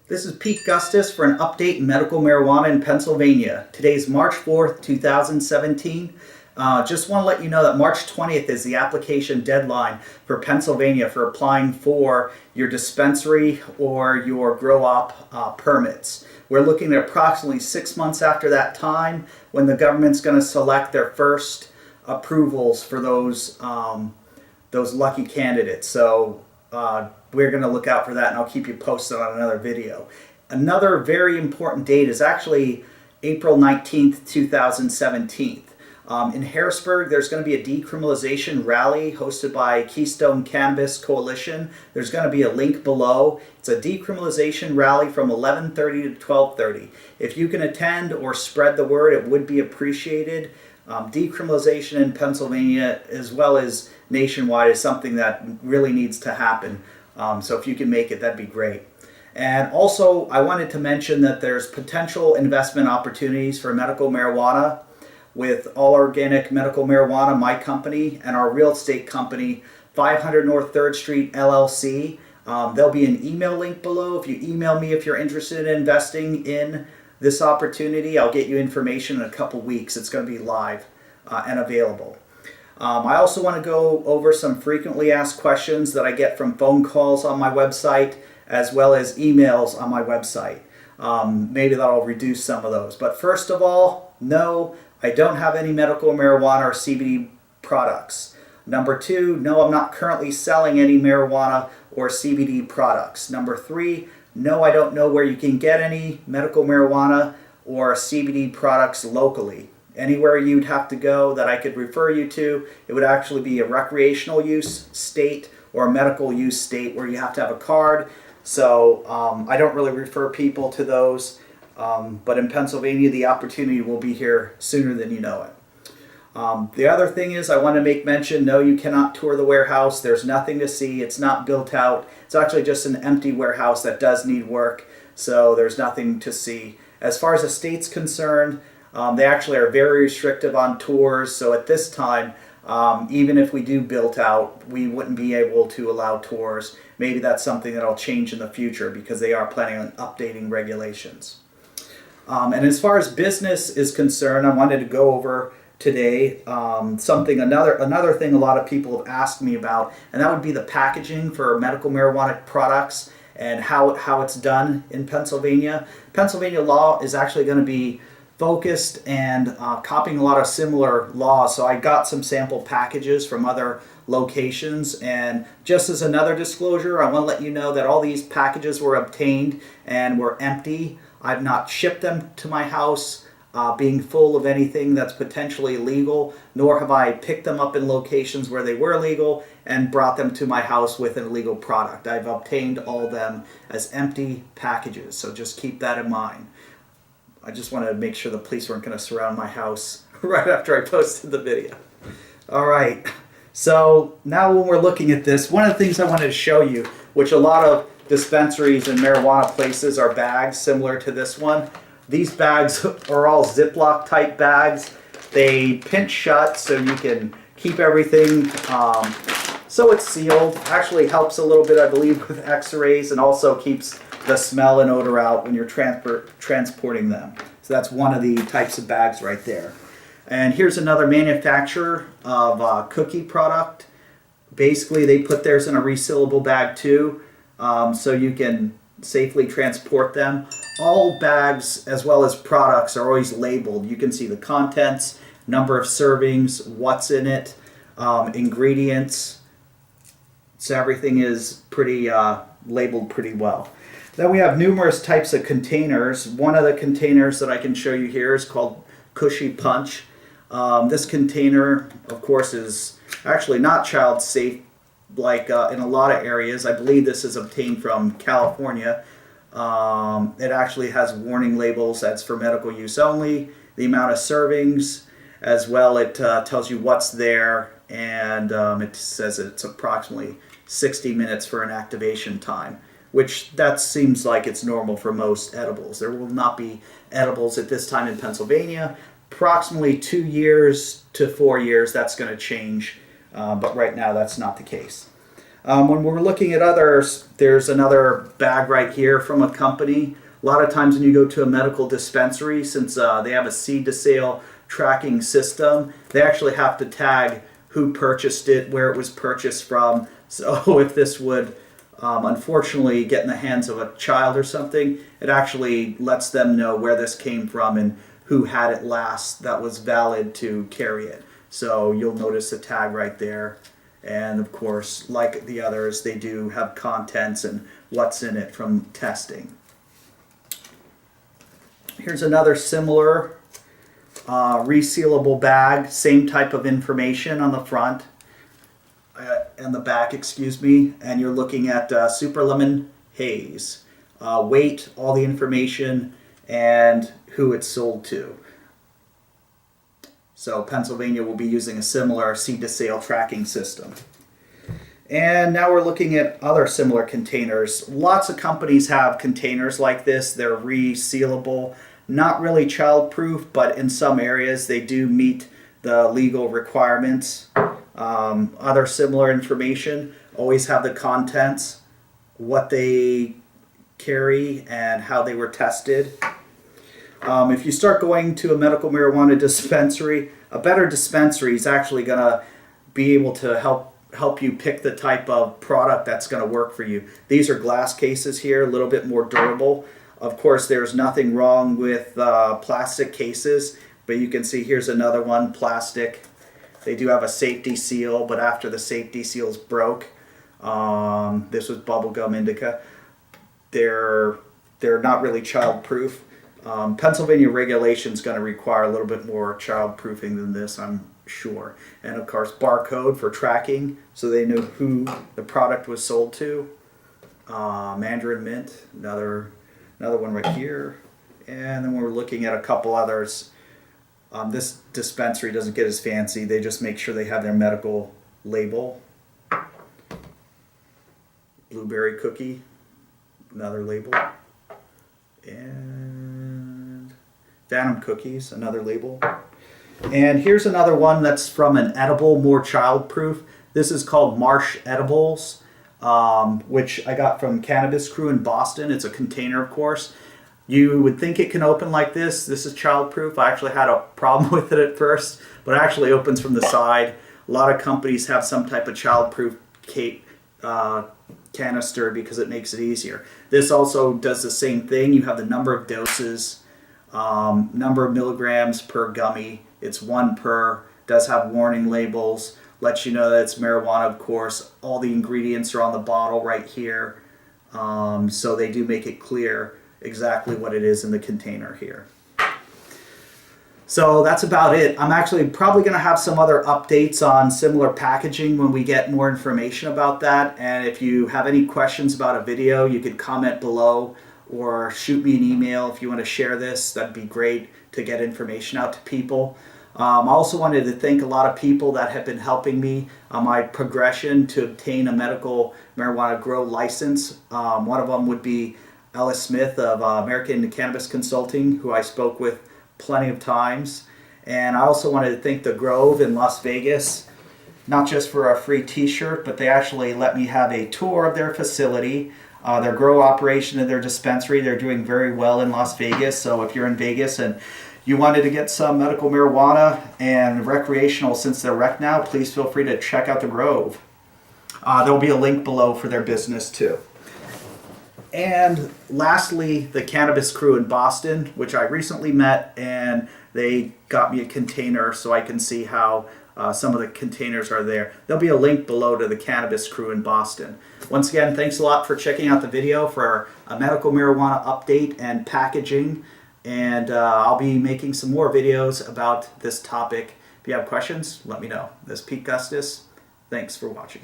This is Pete Gustus for an update in medical marijuana in Pennsylvania. Today's March 4th, 2017. Just want to let you know that March 20th is the application deadline for Pennsylvania for applying for your dispensary or your grow-op permits. We're looking at approximately 6 months after that time when the government's going to select their first approvals for those lucky candidates. So we're going to look out for that, and I'll keep you posted on another video. Another very important date is actually April 19th, 2017. In Harrisburg, there's going to be a decriminalization rally hosted by Keystone Cannabis Coalition. There's going to be a link below. It's a decriminalization rally from 11:30 to 12:30. If you can attend or spread the word, it would be appreciated. Decriminalization in Pennsylvania, as well as nationwide, is something that really needs to happen. So if you can make it, that'd be great. And also, I wanted to mention that there's potential investment opportunities for medical marijuana with All Organic Medical Marijuana, my company, and our real estate company, 500 North 3rd Street, LLC. There'll be an email link below. If you email me if you're interested in investing in this opportunity, I'll get you information in a couple weeks. It's going to be live and available. I also want to go over some frequently asked questions that I get from phone calls on my website as well as emails on my website. Maybe that'll reduce some of those. But first of all, no, I don't have any medical marijuana or CBD products. Number two, no, I'm not currently selling any marijuana or CBD products. Number three, no, I don't know where you can get any medical marijuana or CBD products locally. Anywhere you'd have to go that I could refer you to, it would actually be a recreational use state or a medical use state where you have to have a card. So I don't really refer people to those. But in Pennsylvania, the opportunity will be here sooner than you know it. The other thing is I want to make mention, no, you cannot tour the warehouse. There's nothing to see. It's not built out. It's actually just an empty warehouse that does need work. So there's nothing to see. As far as the state's concerned, they actually are very restrictive on tours. So at this time, even if we do built out, we wouldn't be able to allow tours. Maybe that's something that'll change in the future because they are planning on updating regulations. And as far as business is concerned, I wanted to go over today another thing a lot of people have asked me about, and that would be the packaging for medical marijuana products and how it's done in Pennsylvania. Pennsylvania law is actually going to be focused and copying a lot of similar laws. So I got some sample packages from other locations, and just as another disclosure, I want to let you know that all these packages were obtained and were empty. I've not shipped them to my house being full of anything that's potentially illegal, nor have I picked them up in locations where they were illegal and brought them to my house with an illegal product. I've obtained all of them as empty packages, so just keep that in mind. I just wanted to make sure the police weren't going to surround my house right after I posted the video. All right, so now when we're looking at this, one of the things I wanted to show you, which a lot of dispensaries and marijuana places are bags similar to this one. These bags are all Ziploc type bags. They pinch shut so you can keep everything so it's sealed. Actually helps a little bit, I believe, with x-rays, and also keeps the smell and odor out when you're transporting them. So that's one of the types of bags right there. And here's another manufacturer of a cookie product. Basically, they put theirs in a resealable bag too, so you can safely transport them. All bags, as well as products, are always labeled. You can see the contents, number of servings, what's in it, ingredients. So everything is pretty labeled pretty well. Then we have numerous types of containers. One of the containers that I can show you here is called Cushy Punch. This container, of course, is actually not child safe like in a lot of areas. I believe this is obtained from California. It actually has warning labels that's for medical use only, the amount of servings, as well it tells you what's there, and it says it's approximately 60 minutes for an activation time, which that seems like it's normal for most edibles. There will not be edibles at this time in Pennsylvania. Approximately 2 years to 4 years, that's going to change, but right now that's not the case. When we're looking at others, there's another bag right here from a company. A lot of times when you go to a medical dispensary, since they have a seed to sale tracking system, they actually have to tag who purchased it, where it was purchased from. So if this would unfortunately get in the hands of a child or something, it actually lets them know where this came from and who had it last that was valid to carry it. So you'll notice a tag right there. And of course, like the others, they do have contents and what's in it from testing. Here's another similar resealable bag, same type of information on the front and the back, excuse me, and you're looking at Super Lemon Haze. Weight, all the information, and who it's sold to. So Pennsylvania will be using a similar seed to sale tracking system. And now we're looking at other similar containers. Lots of companies have containers like this. They're resealable. Not really child-proof, but in some areas they do meet the legal requirements. Other similar information, always have the contents, what they carry, and how they were tested. If you start going to a medical marijuana dispensary, a better dispensary is actually going to be able to help you pick the type of product that's going to work for you. These are glass cases here, a little bit more durable. Of course, there's nothing wrong with plastic cases, but you can see here's another one, plastic. They do have a safety seal, but after the safety seals broke, this was bubblegum indica, they're not really child-proof. Pennsylvania regulation is going to require a little bit more child-proofing than this, I'm sure. And of course, barcode for tracking, so they know who the product was sold to. Mandarin mint, another one right here. And then we're looking at a couple others. This dispensary doesn't get as fancy. They just make sure they have their medical label. Blueberry cookie, another label. And Phantom cookies, another label. And here's another one that's from an edible, more child-proof. This is called Marsh Edibles, which I got from Cannabis Crew in Boston. It's a container, of course. You would think it can open like this. This is child-proof. I actually had a problem with it at first, but it actually opens from the side. A lot of companies have some type of child-proof canister because it makes it easier. This also does the same thing. You have the number of doses, number of milligrams per gummy. It's 1 per. Does have warning labels. Lets you know that it's marijuana, of course. All the ingredients are on the bottle right here. So they do make it clear exactly what it is in the container here. So that's about it. I'm actually probably going to have some other updates on similar packaging when we get more information about that. And if you have any questions about a video, you could comment below or shoot me an email if you want to share this. That'd be great to get information out to people. I also wanted to thank a lot of people that have been helping me on my progression to obtain a medical marijuana grow license. One of them would be Ellis Smith of American Cannabis Consulting, who I spoke with plenty of times. And I also wanted to thank the Grove in Las Vegas, not just for a free t-shirt, but they actually let me have a tour of their facility, their grow operation and their dispensary. They're doing very well in Las Vegas. So if you're in Vegas and you wanted to get some medical marijuana and recreational, since they're rec now, please feel free to check out the Grove. There'll be a link below for their business too. And lastly, the Cannabis Crew in Boston, which I recently met, and they got me a container so I can see how some of the containers are there. There'll be a link below to the Cannabis Crew in Boston. Once again, thanks a lot for checking out the video for a medical marijuana update and packaging. And I'll be making some more videos about this topic. If you have questions, let me know. This is Pete Gustis. Thanks for watching.